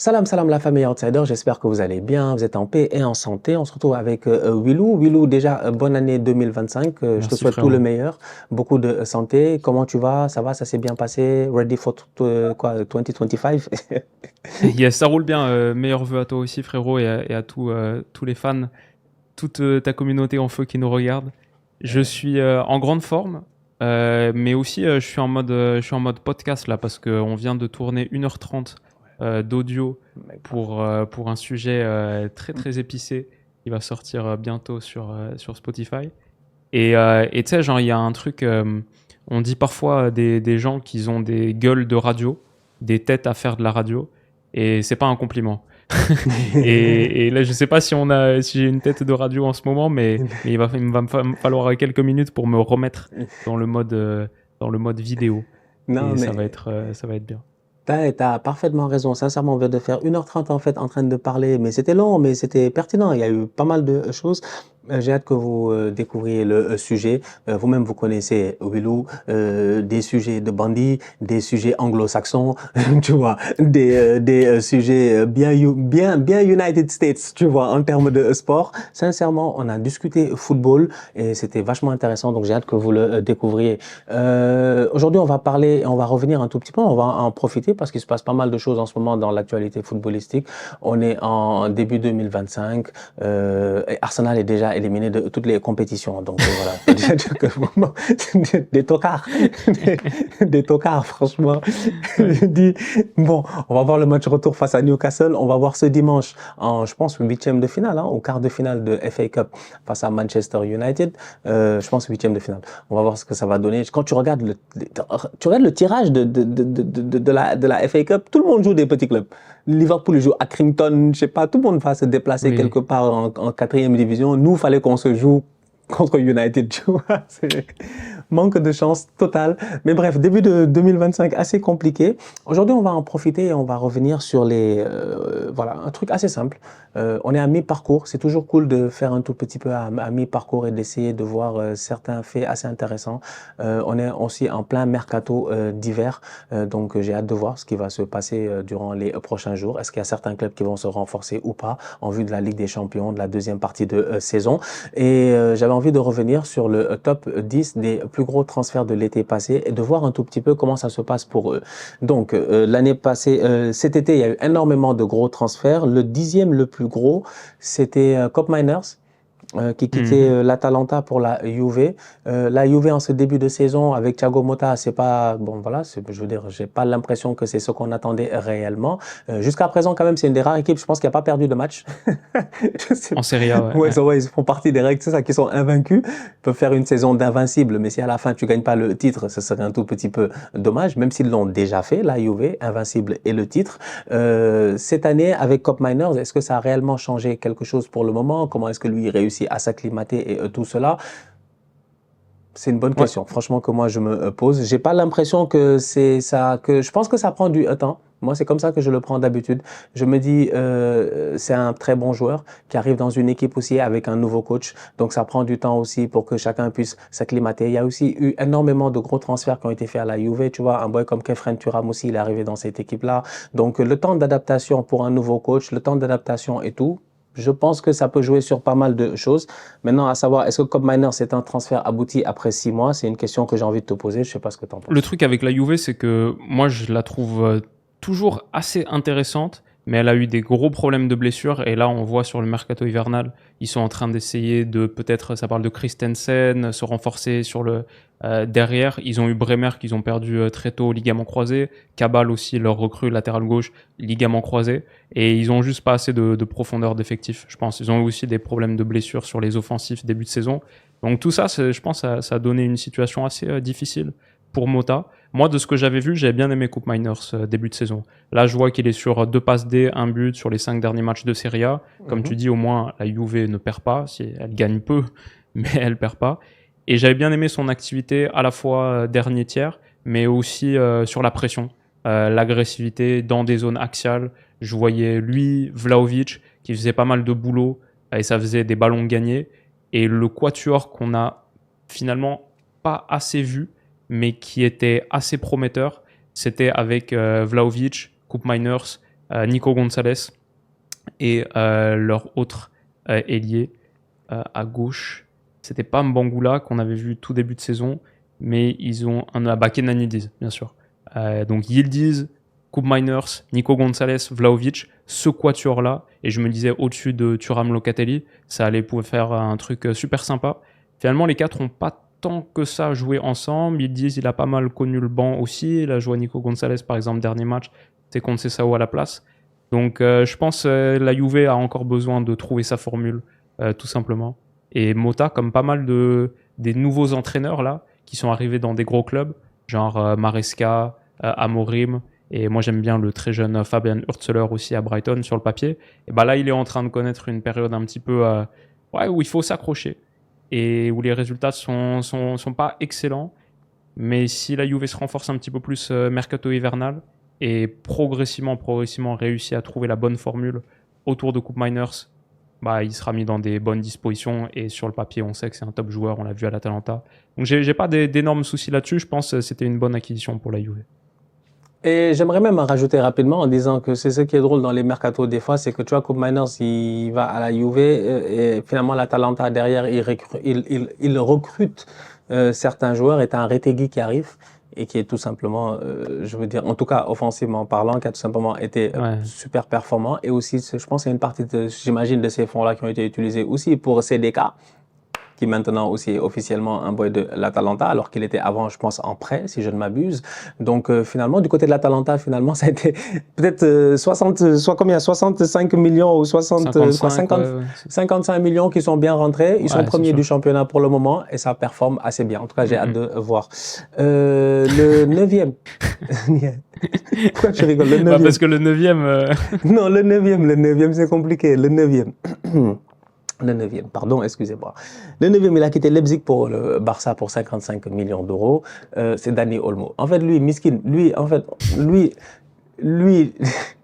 Salam, salam la famille Outsider, j'espère que vous allez bien, vous êtes en paix et en santé. On se retrouve avec Willou. Willou, déjà, bonne année 2025, je te Merci souhaite tout le frérot. meilleur, beaucoup de santé. Comment tu vas? Ça va, ça s'est bien passé? Ready for quoi, 2025? Yes, ça roule bien. Meilleurs vœux à toi aussi frérot et à tous les fans, toute ta communauté en feu qui nous regarde. Je suis en grande forme, mais aussi je suis en mode podcast là parce qu'on vient de tourner 1h30 d'audio Mec, parfait. pour un sujet très très épicé qui va sortir bientôt sur Spotify. Et tu sais, genre, il y a un truc, on dit parfois des gens qu'ils ont des gueules de radio, des têtes à faire de la radio, et c'est pas un compliment. Et là, je sais pas si j'ai une tête de radio en ce moment, mais il va me falloir quelques minutes pour me remettre dans dans le mode vidéo, Non, et mais ça va être bien. t'as parfaitement raison. Sincèrement, on vient de faire 1h30 en fait en train de parler, mais c'était long, mais c'était pertinent. Il y a eu pas mal de choses. J'ai hâte que vous découvriez le sujet. Vous-même, vous connaissez Willou, des sujets de bandits, des sujets anglo-saxons, tu vois, des sujets bien United States, tu vois, en termes de sport. Sincèrement, on a discuté football et c'était vachement intéressant. Donc, j'ai hâte que vous le découvriez. Aujourd'hui, on va parler, on va revenir un tout petit peu, on va en profiter parce qu'il se passe pas mal de choses en ce moment dans l'actualité footballistique. On est en début 2025, et Arsenal est déjà éliminé de toutes les compétitions. Donc voilà, faut déjà dire que vraiment, des tocards, des tocards, franchement. Ouais. Je dis, bon, on va voir le match retour face à Newcastle. On va voir ce dimanche en, je pense, huitième de finale, hein, au quart de finale de FA Cup face à Manchester United. Je pense huitième de finale. On va voir ce que ça va donner. Quand tu regardes le tirage de la FA Cup, tout le monde joue des petits clubs. Liverpool joue à Accrington, je sais pas, tout le monde va se déplacer Oui. quelque part en quatrième division. Nous, il fallait qu'on se joue contre United, tu vois. C'est manque de chance totale. Mais bref, début de 2025 assez compliqué. Aujourd'hui, on va en profiter et on va revenir sur voilà, un truc assez simple. On est à mi-parcours. C'est toujours cool de faire un tout petit peu à mi-parcours et d'essayer de voir certains faits assez intéressants. On est aussi en plein mercato d'hiver. Donc, j'ai hâte de voir ce qui va se passer durant les prochains jours. Est-ce qu'il y a certains clubs qui vont se renforcer ou pas en vue de la Ligue des Champions, de la deuxième partie de saison. Et j'avais envie de revenir sur le top 10 des plus gros transferts de l'été passé et de voir un tout petit peu comment ça se passe pour eux. Donc, l'année passée, cet été, il y a eu énormément de gros transferts. Le dixième le plus gros, c'était Cop Miners qui quittait Mhm. l'Atalanta pour la Juve. La Juve en ce début de saison avec Thiago Motta, c'est pas bon voilà, je veux dire, j'ai pas l'impression que c'est ce qu'on attendait réellement. Jusqu'à présent quand même, c'est une des rares équipes, je pense, qui a pas perdu de match. Je sais En pas. Serie A, ouais. Ouais, Ouais. ils font partie des règles, c'est ça, qui sont invaincus. Ils peuvent faire une saison d'invincible, mais si à la fin tu gagnes pas le titre, ce serait un tout petit peu dommage, même s'ils l'ont déjà fait, la Juve, invincible et le titre. Cette année, avec Cop Miners, est-ce que ça a réellement changé quelque chose pour le moment? Comment est-ce que lui réussit à s'acclimater et tout cela? C'est une bonne Ouais. question, franchement, que moi je me pose. J'ai pas l'impression que c'est ça, que je pense que ça prend du temps. Moi, c'est comme ça que je le prends d'habitude. Je me dis, c'est un très bon joueur qui arrive dans une équipe aussi avec un nouveau coach. Donc, ça prend du temps aussi pour que chacun puisse s'acclimater. Il y a aussi eu énormément de gros transferts qui ont été faits à la Juve. Tu vois, un boy comme Kefren Turam aussi, il est arrivé dans cette équipe-là. Donc, le temps d'adaptation pour un nouveau coach, le temps d'adaptation et tout, je pense que ça peut jouer sur pas mal de choses. Maintenant, à savoir, est-ce que Cobb Miner, c'est un transfert abouti après 6 mois? C'est une question que j'ai envie de te poser. Je sais pas ce que tu en Le penses. truc avec la Juve, c'est que moi, je la trouve toujours assez intéressante, mais elle a eu des gros problèmes de blessures. Et là, on voit sur le mercato hivernal, ils sont en train d'essayer de, peut-être, ça parle de Christensen, se renforcer sur le derrière. Ils ont eu Bremer qu'ils ont perdu très tôt, ligament croisé. Cabal aussi, leur recrue latéral gauche, ligament croisé. Et ils ont juste pas assez de profondeur d'effectif, je pense. Ils ont eu aussi des problèmes de blessures sur les offensifs début de saison. Donc tout ça, je pense, ça a donné une situation assez difficile pour Mota. Moi, de ce que j'avais vu, j'avais bien aimé Coupe Miners début de saison. Là, je vois qu'il est sur 2 passes D, un but sur les 5 derniers matchs de Serie A. Comme tu Mhm. dis, au moins, la Juve ne perd pas. Si elle gagne peu, mais elle perd pas. Et j'avais bien aimé son activité à la fois dernier tiers, mais aussi sur la pression, l'agressivité dans des zones axiales. Je voyais lui, Vlahovic, qui faisait pas mal de boulot et ça faisait des ballons gagnés. Et le quatuor qu'on a finalement pas assez vu, mais qui était assez prometteur, c'était avec Vlahovic, Coupe Miners Nico Gonzalez et leur autre ailier à gauche. C'était pas Mbangula qu'on avait vu tout début de saison, mais ils ont Kenan Yildiz, bien sûr. Donc Yildiz, Koopmeiners, Nico Gonzalez, Vlahovic, ce quatuor-là, et je me disais au-dessus de Thuram Locatelli, ça allait pouvoir faire un truc super sympa. Finalement, les quatre n'ont pas tant que ça joué ensemble. Yildiz, il a pas mal connu le banc aussi. Il a joué Nico Gonzalez, par exemple, dernier match, c'est contre Sessao à la place. Donc je pense la Juve a encore besoin de trouver sa formule, tout simplement. Et Mota, comme pas mal des nouveaux entraîneurs là, qui sont arrivés dans des gros clubs, genre Maresca, Amorim, et moi j'aime bien le très jeune Fabian Hürzeler aussi à Brighton sur le papier. Et bah là, il est en train de connaître une période un petit peu où il faut s'accrocher et où les résultats sont pas excellents. Mais si la Juve se renforce un petit peu plus mercato hivernal et progressivement réussit à trouver la bonne formule autour de Koopmeiners, bah, il sera mis dans des bonnes dispositions et sur le papier, on sait que c'est un top joueur, on l'a vu à l'Atalanta. Donc j'ai pas d'énormes soucis là-dessus, je pense que c'était une bonne acquisition pour la Juve. Et j'aimerais même en rajouter rapidement en disant que c'est ce qui est drôle dans les mercatos des fois, c'est que tu vois, Koopmeiners, il va à la Juve et finalement l'Atalanta derrière, il recrute certains joueurs et t'as un Retegui qui arrive et qui est tout simplement, je veux dire, en tout cas offensivement parlant, qui a tout simplement été super performant. Et aussi, je pense qu'il y a une partie, j'imagine, de ces fonds-là qui ont été utilisés aussi pour CDK, qui maintenant aussi est officiellement un boy de l'Atalanta, alors qu'il était avant, je pense, en prêt, si je ne m'abuse. Donc finalement, du côté de l'Atalanta, finalement, ça a été peut-être 65 millions ou 55 millions qui sont bien rentrés. Ils sont premiers du championnat pour le moment et ça performe assez bien. En tout cas, j'ai hâte de voir. Le 9e. Pourquoi tu rigoles? Le 9e. Parce que le 9e... Non, le 9e, c'est compliqué. Le 9e. Le 9e, pardon, excusez-moi. Le 9e, il a quitté Leipzig pour le Barça pour 55 millions d'euros. C'est Dani Olmo. En fait, lui, Miskin, lui,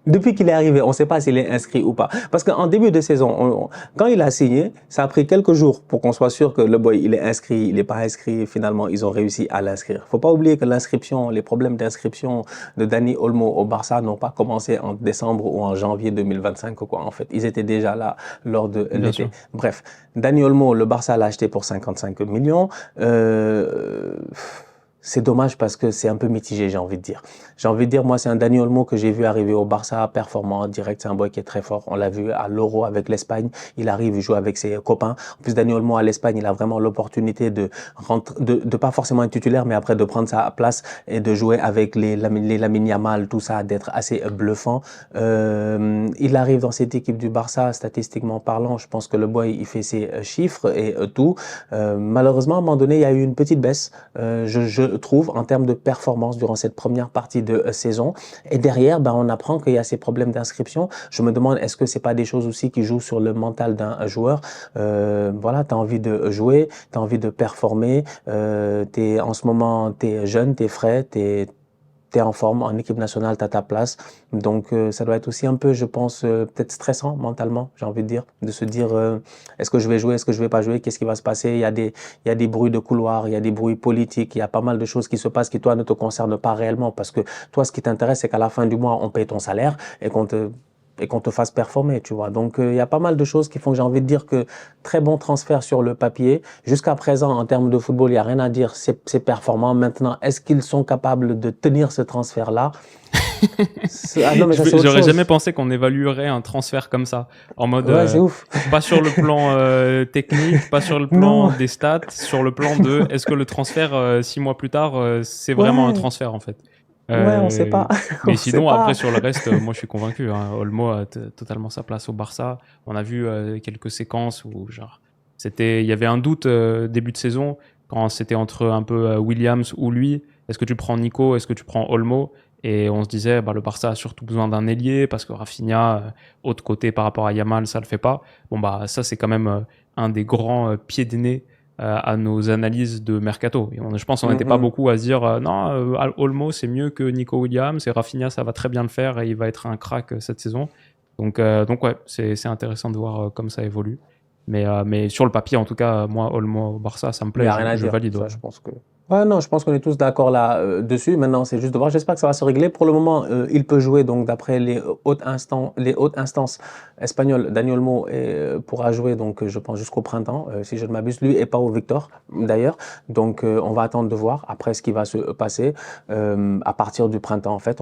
depuis qu'il est arrivé, on ne sait pas s'il est inscrit ou pas. Parce qu'en début de saison, quand il a signé, ça a pris quelques jours pour qu'on soit sûr que le boy, il est inscrit, il n'est pas inscrit. Finalement, ils ont réussi à l'inscrire. Faut pas oublier que les problèmes d'inscription de Dani Olmo au Barça n'ont pas commencé en décembre ou en janvier 2025, quoi. En fait, ils étaient déjà là lors de l'été. Bref, Dani Olmo, le Barça l'a acheté pour 55 millions. C'est dommage parce que c'est un peu mitigé, j'ai envie de dire. Moi, c'est un Dani Olmo que j'ai vu arriver au Barça, performant en direct. C'est un boy qui est très fort. On l'a vu à l'Euro avec l'Espagne. Il arrive, il joue avec ses copains. En plus, Dani Olmo à l'Espagne, il a vraiment l'opportunité de pas forcément être titulaire, mais après de prendre sa place et de jouer avec les Lamine Yamal, tout ça, d'être assez bluffant. Il arrive dans cette équipe du Barça, statistiquement parlant. Je pense que le boy, il fait ses chiffres et tout. Malheureusement, à un moment donné, il y a eu une petite baisse. Je trouve, en termes de performance durant cette première partie de saison. Et derrière, on apprend qu'il y a ces problèmes d'inscription. Je me demande, est-ce que c'est pas des choses aussi qui jouent sur le mental d'un joueur? Voilà, t'as envie de jouer, t'as envie de performer. En ce moment, t'es jeune, t'es frais, t'es en forme, en équipe nationale, t'as ta place. Donc, ça doit être aussi un peu, je pense, peut-être stressant mentalement, j'ai envie de dire, de se dire, est-ce que je vais jouer, est-ce que je vais pas jouer, qu'est-ce qui va se passer? Il y a des bruits de couloir, il y a des bruits politiques, il y a pas mal de choses qui se passent qui, toi, ne te concernent pas réellement parce que toi, ce qui t'intéresse, c'est qu'à la fin du mois, on paye ton salaire et qu'on te fasse performer, tu vois. Donc, il y a pas mal de choses qui font que j'ai envie de dire que très bon transfert sur le papier. Jusqu'à présent, en termes de football, il n'y a rien à dire, c'est performant. Maintenant, est-ce qu'ils sont capables de tenir ce transfert-là? Non, mais j'aurais jamais pensé qu'on évaluerait un transfert comme ça. En mode, c'est ouf. Pas sur le plan technique, pas sur le plan des stats, sur le plan de est-ce que le transfert 6 mois plus tard, c'est vraiment un transfert en fait. On sait pas. Mais sinon, après, sur le reste, moi, je suis convaincu. Olmo a totalement sa place au Barça. On a vu quelques séquences où, il y avait un doute début de saison quand c'était entre un peu Williams ou lui. Est-ce que tu prends Nico? Est-ce que tu prends Olmo? Et on se disait, le Barça a surtout besoin d'un ailier parce que Rafinha, autre côté par rapport à Yamal, ça le fait pas. Ça, c'est quand même un des grands pieds de nez à nos analyses de mercato. Et je pense qu'on n'était pas beaucoup à se dire non, Olmo c'est mieux que Nico Williams et Rafinha ça va très bien le faire et il va être un crack cette saison. Donc ouais, c'est intéressant de voir comme ça évolue. Mais sur le papier en tout cas, moi Olmo au Barça ça me plaît, je valide. Ça, je pense que Ouais, non, je pense qu'on est tous d'accord là dessus. Maintenant, c'est juste de voir. J'espère que ça va se régler. Pour le moment, il peut jouer. Donc, d'après les hautes instances espagnoles, Daniel Mo pourra jouer. Donc, je pense jusqu'au printemps, si je ne m'abuse, lui et Pau Victor d'ailleurs. Donc, on va attendre de voir après ce qui va se passer à partir du printemps. En fait,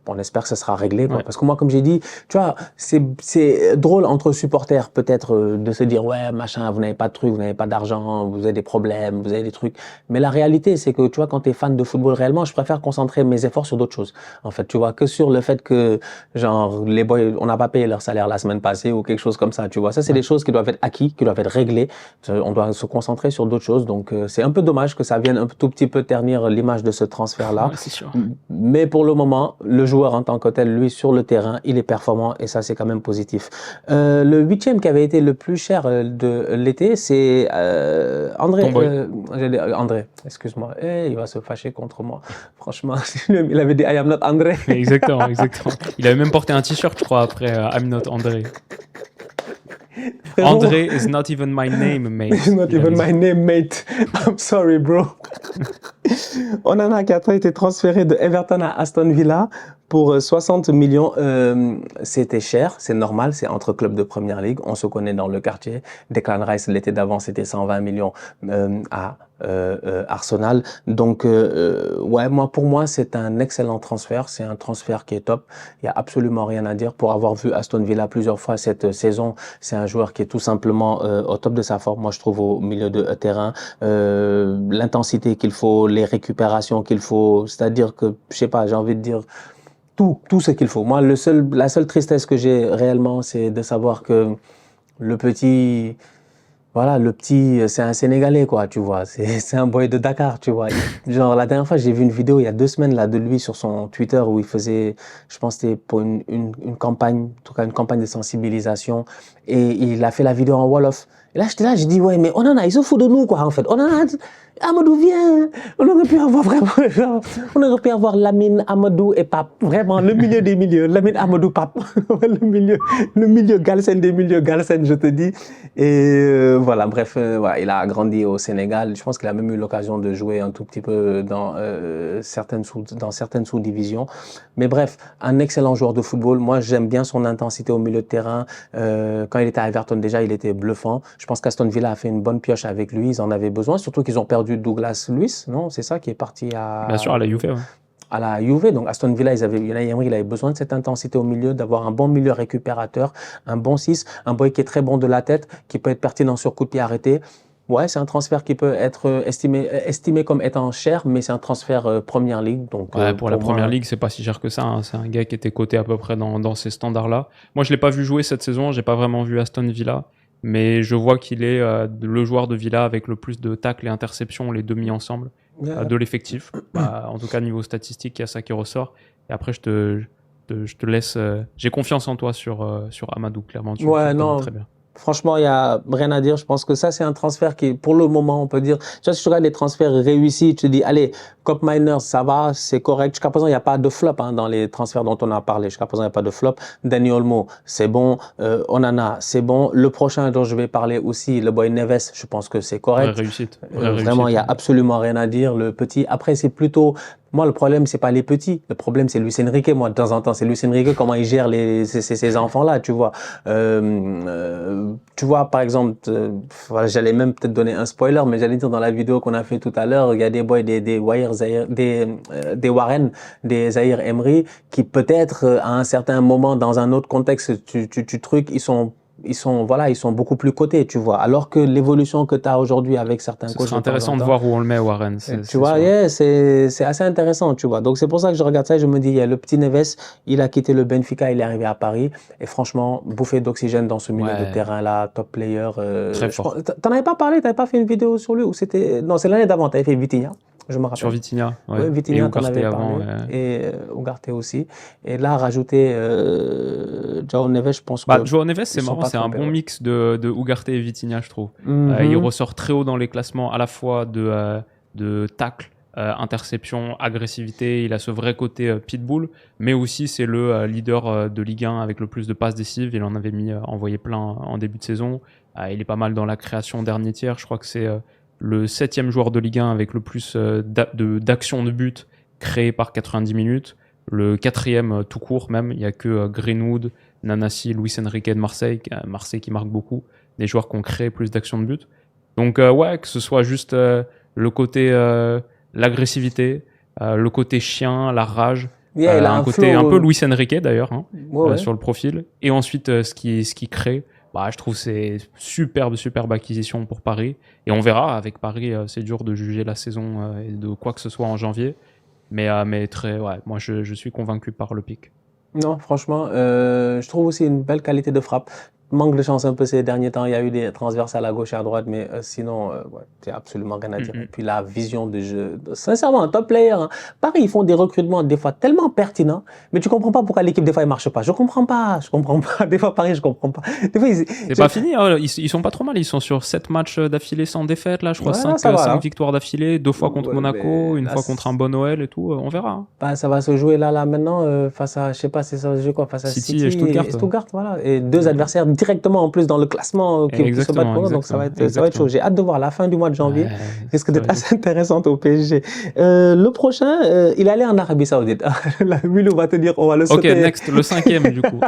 on espère que ça sera réglé, quoi. Ouais. Parce que moi, comme j'ai dit, tu vois, c'est drôle entre supporters, peut-être, de se dire, ouais, machin, vous n'avez pas de trucs, vous n'avez pas d'argent, vous avez des problèmes, vous avez des trucs. Mais la réalité, c'est que, tu vois, quand tu es fan de football réellement, je préfère concentrer mes efforts sur d'autres choses. En fait, tu vois, que sur le fait que, genre, les boys, on n'a pas payé leur salaire la semaine passée ou quelque chose comme ça, tu vois. Ça, c'est Ouais. des choses qui doivent être acquis, qui doivent être réglées. On doit se concentrer sur d'autres choses. Donc, c'est un peu dommage que ça vienne un tout petit peu ternir l'image de ce transfert-là. Ouais, c'est sûr. Mais pour le moment, le joueur en tant que tel, lui, sur le terrain, il est performant et ça, c'est quand même positif. Le huitième qui avait été le plus cher de l'été, c'est André. Tomboy. André, excuse-moi. Il va se fâcher contre moi. Franchement, il avait dit I am not André. Exactement, exactement. Il avait même porté un t-shirt, je crois, après I'm not André. Frérot, André is not even my name, mate. it's not Il even avait my dit. name, mate. I'm sorry, bro. Onana qui a été transféré de Everton à Aston Villa pour 60 millions. C'était cher, c'est normal, c'est entre clubs de première ligue. On se connaît dans le quartier. Declan Rice, l'été d'avant, c'était 120 millions à Arsenal. Donc, ouais, pour moi, c'est un excellent transfert. C'est un transfert qui est top. Il y a absolument rien à dire. Pour avoir vu Aston Villa plusieurs fois cette saison, c'est un joueur qui est tout simplement au top de sa forme. Moi, je trouve au milieu de terrain, l'intensité qu'il faut, les récupérations qu'il faut. C'est-à-dire que, je sais pas, j'ai envie de dire tout ce qu'il faut. Moi, la seule tristesse que j'ai réellement, c'est de savoir que le petit, voilà, le petit, c'est un Sénégalais, quoi, tu vois. C'est un boy de Dakar, tu vois. Genre, la dernière fois, j'ai vu une vidéo il y a 2 semaines, là, de lui sur son Twitter où il faisait, je pense que c'était pour une campagne, en tout cas, une campagne de sensibilisation. Et il a fait la vidéo en Wolof. Et là, j'étais là, j'ai dit, ouais, mais Onana, il se fout de nous, quoi, en fait. Onana, Amadou, viens. On aurait pu avoir vraiment, genre, on aurait pu avoir Lamine, Amadou et Pape. Vraiment, le milieu des milieux. Lamine, Amadou, Pape. Le milieu Galsen des milieux Galsen, je te dis. Et voilà, bref, voilà, il a grandi au Sénégal. Je pense qu'il a même eu l'occasion de jouer un tout petit peu dans certaines sous-divisions. Mais bref, un excellent joueur de football. Moi, j'aime bien son intensité au milieu de terrain. Quand il était à Everton, déjà, il était bluffant. Je pense qu'Aston Villa a fait une bonne pioche avec lui. Ils en avaient besoin, surtout qu'ils ont perdu Douglas Luiz, non? C'est ça qui est parti Bien sûr, à la Juve, ouais. à la Juve. Donc Aston Villa, Unai Emery, il avait besoin de cette intensité au milieu, d'avoir un bon milieu récupérateur, un bon 6, un boy qui est très bon de la tête, qui peut être pertinent sur coup de pied arrêté. Ouais, c'est un transfert qui peut être estimé comme étant cher, mais c'est un transfert Première Ligue. Donc Ouais, pour la pour première moi, ligue, c'est pas si cher que ça, hein. C'est un gars qui était coté à peu près dans ces standards-là. Moi, je l'ai pas vu jouer cette saison, j'ai pas vraiment vu Aston Villa, mais je vois qu'il est le joueur de Villa avec le plus de tacles et interceptions, les deux mis ensemble, de l'effectif. Bah, en tout cas, niveau statistique, il y a ça qui ressort. Et après, je te laisse. J'ai confiance en toi sur Amadou, clairement, tu ouais, le connais non. très bien. Franchement, il y a rien à dire. Je pense que ça, c'est un transfert qui, pour le moment, on peut dire, tu vois, si tu regardes les transferts réussis, tu te dis, allez, Cop Miners, ça va, c'est correct. Jusqu'à présent, il n'y a pas de flop hein, dans les transferts dont on a parlé. Jusqu'à présent, il n'y a pas de flop. Dani Olmo, c'est bon. Onana, c'est bon. Le prochain dont je vais parler aussi, le boy Neves, je pense que c'est Vraie correct. réussite. Vraiment, il n'y a absolument rien à dire. Le petit, après, c'est plutôt, moi, le problème, c'est pas les petits. Le problème, c'est Luis Enrique. Moi, de temps en temps, c'est Luis Enrique, comment il gère ces enfants-là, tu vois. Tu vois, par exemple, voilà, j'allais même peut-être donner un spoiler, mais j'allais dire dans la vidéo qu'on a fait tout à l'heure, il y a des boys, des Warren, des Zahir Emery, qui peut-être, à un certain moment, dans un autre contexte, voilà, ils sont beaucoup plus cotés, tu vois. Alors que l'évolution que tu as aujourd'hui avec certains Ce coachs serait de temps en intéressant de temps, voir où on le met, Warren. tu vois, sûr. yeah, c'est assez intéressant, tu vois. Donc c'est pour ça que je regarde ça et je me dis, il y a le petit Neves, il a quitté le Benfica, il est arrivé à Paris et franchement, bouffée d'oxygène dans ce milieu de Ouais, terrain là, top player. très fort. T'en avais pas parlé, t'avais pas fait une vidéo sur lui ou c'était non, c'est l'année d'avant, t'avais fait Vitinha, je me Sur rappelle. Vitinha, Oui, ouais. Et Vitinha, t'en Ugarte avais avant. parlé et Ugarte aussi. Et là, rajouter João Neves, je pense Bah, que João Neves, ils c'est sont marrant, pas c'est un trompés. bon Ouais. mix de Ugarte et Vitinha, je trouve. Il Mhm. ressort très haut dans les classements, à la fois de tacle, interception, agressivité. Il a ce vrai côté pitbull, mais aussi c'est le leader de Ligue 1 avec le plus de passes décisives. Il en avait envoyé plein en début de saison. Il est pas mal dans la création dernier tiers. Je crois que c'est le 7e joueur de Ligue 1 avec le plus d'actions de but créées par 90 minutes. Le 4e tout court même. Il n'y a que Greenwood, Nanasi, Luis Enrique de Marseille. Marseille qui marque beaucoup. Des joueurs qui ont créé plus d'actions de but. Donc ouais, que ce soit juste le côté l'agressivité, le côté chien, la rage. Yeah, il a un côté flow, un peu Luis Enrique d'ailleurs ouais. sur le profil. Et ensuite ce qui crée. Bah, je trouve que c'est superbe acquisition pour Paris. Et on verra, avec Paris, c'est dur de juger la saison et de quoi que ce soit en janvier. Mais ouais, moi, je suis convaincu par le pic. Non, franchement, je trouve aussi une belle qualité de frappe. Manque de chance un peu ces derniers temps. Il y a eu des transversales à gauche et à droite, mais sinon, ouais, c'est absolument rien à dire. Et puis la vision de jeu, sincèrement, un top player. Hein. Paris, ils font des recrutements des fois tellement pertinents, mais tu comprends pas pourquoi l'équipe des fois elle marche pas. Je comprends pas. Des fois Paris, je comprends pas. Des fois, c'est pas fini. Hein. Ils sont pas trop mal. Ils sont sur 7 matchs d'affilée sans défaite. Là, je crois ouais, 5 victoires d'affilée, 2 fois contre ouais, Monaco, une là, fois contre un bon OL et tout. On verra. Hein. Bah, ça va se jouer là maintenant face à, je sais pas, c'est ça se joue quoi, face à City et Stuttgart. Stuttgart, voilà, et deux adversaires directement en plus dans le classement qui se battent pour nous, donc ça va être chaud. J'ai hâte de voir la fin du mois de janvier. Risque d'être assez intéressante au PSG. Le prochain, il allait en Arabie Saoudite. Wilou va te dire, on va le sauter. Ok, next, le 5e du coup.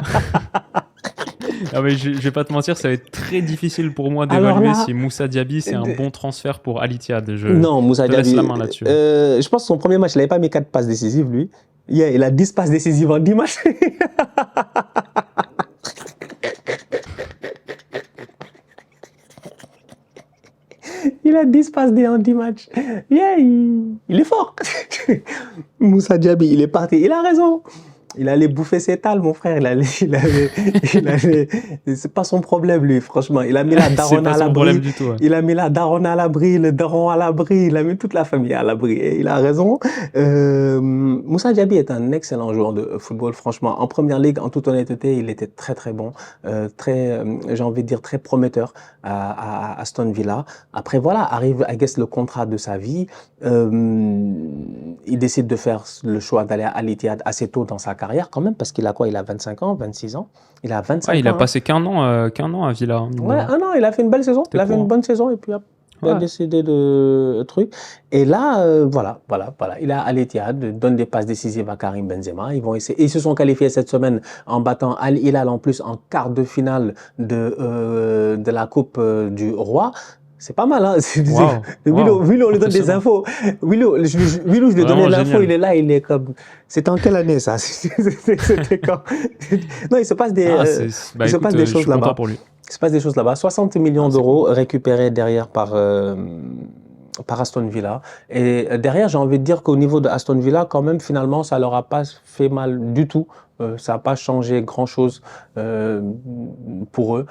Ah mais je vais pas te mentir, ça va être très difficile pour moi d'évaluer si Moussa Diaby c'est un bon transfert pour Al Ittihad. Non, Moussa Diaby, laisse la main là-dessus. Je pense que son premier match, il n'avait pas mis 4 passes décisives, lui. Yeah, il a 10 passes décisives en 10 matchs. Il a 10 passes en 10 matchs. Yeah, il est fort. Moussa Diaby, il est parti. Il a raison. Il allait bouffer ses tales, mon frère. C'est pas son problème, lui, franchement. Il a mis la daronne à l'abri. Ouais. Il a mis la daronne à l'abri, le daron à l'abri. Il a mis toute la famille à l'abri. Et il a raison. Moussa Diaby est un excellent joueur de football, franchement. En première ligue, en toute honnêteté, il était très, très bon. J'ai envie de dire, très prometteur à Aston Villa. Après, voilà, arrive, I guess, le contrat de sa vie. Il décide de faire le choix d'aller à Al Ittihad assez tôt dans sa carrière quand même, parce qu'il a quoi? Il a 25 ans, 26 ans. Il a 25 ans. Il a passé qu'un an à Villa. Ouais, un an, il a fait une belle saison. Il a fait une bonne saison et puis il a décidé de truc. Et là, voilà. Il a Al Ittihad, donne des passes décisives à Karim Benzema. Ils vont essayer. Ils se sont qualifiés cette semaine en battant Al Hilal en plus en quart de finale de la Coupe du Roi. C'est pas mal, hein. Willow, on lui donne des infos. Willow, je lui ai donné l'info, il est là, il est comme. C'était en quelle année, ça? C'était quand? Non, il se passe des, des choses là-bas. Il se passe des choses là-bas. 60 millions d'euros récupérés derrière par Aston Villa. Et derrière, j'ai envie de dire qu'au niveau de Aston Villa, quand même, finalement, ça leur a pas fait mal du tout. Ça n'a pas changé grand-chose pour eux.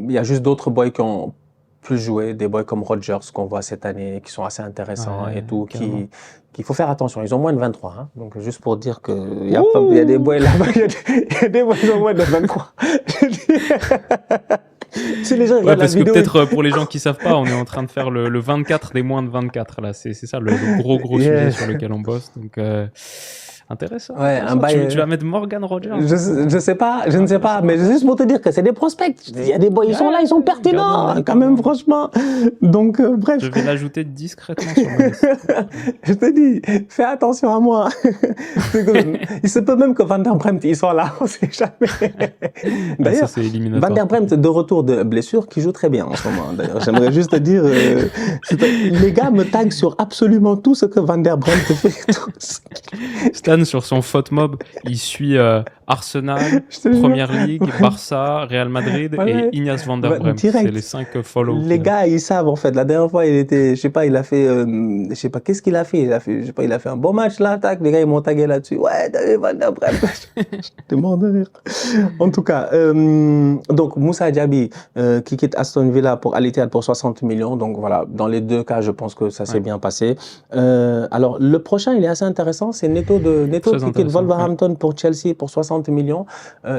Il y a juste d'autres boys qui ont plus jouer, des boys comme Rodgers qu'on voit cette année, qui sont assez intéressants et tout, qu'il faut faire attention. Ils ont moins de 23, hein. Donc juste pour dire que il y a des boys là-bas, il y a des boys qui ont moins de 23. Si les gens regardent parce la vidéo, que peut-être pour les gens qui savent pas, on est en train de faire le 24 des moins de 24 là. C'est ça le gros sujet sur lequel on bosse. Donc intéressant. Ouais, tu vas mettre Morgan Rogers. Je sais pas, je ne sais pas, mais juste pour te dire que c'est des prospects. Il y a des boys, ils sont là, ils sont pertinents, quand même, franchement. Donc, bref. Je vais l'ajouter discrètement sur ma liste. Je te dis, fais attention à moi. Il se peut même que Van der Bremt, ils sont là, on sait jamais. D'ailleurs, Van der Bremt, de retour de blessure, qui joue très bien en ce moment. D'ailleurs, j'aimerais juste te dire, les gars me taguent sur absolument tout ce que Van der Bremt fait. Stan, sur son FOTMob, il suit Arsenal, Première Ligue, Barça, Real Madrid et Ignace Van der Bremt. C'est les 5 follow. Les gars, ils savent en fait. La dernière fois, il était, je sais pas, il a fait, je sais pas, qu'est-ce qu'il a fait? Il a fait un bon match là, tac. Les gars, ils m'ont tagué là-dessus. Ouais, t'as vu Van der Bremt. J'étais mort de rire. En tout cas, donc Moussa Diaby qui quitte Aston Villa pour Al Ittihad pour 60 millions. Donc voilà, dans les deux cas, je pense que ça s'est bien passé. Alors le prochain, il est assez intéressant. C'est Neto de Neto Très qui quitte intéressant, ouais. Wolverhampton pour Chelsea pour 60 millions.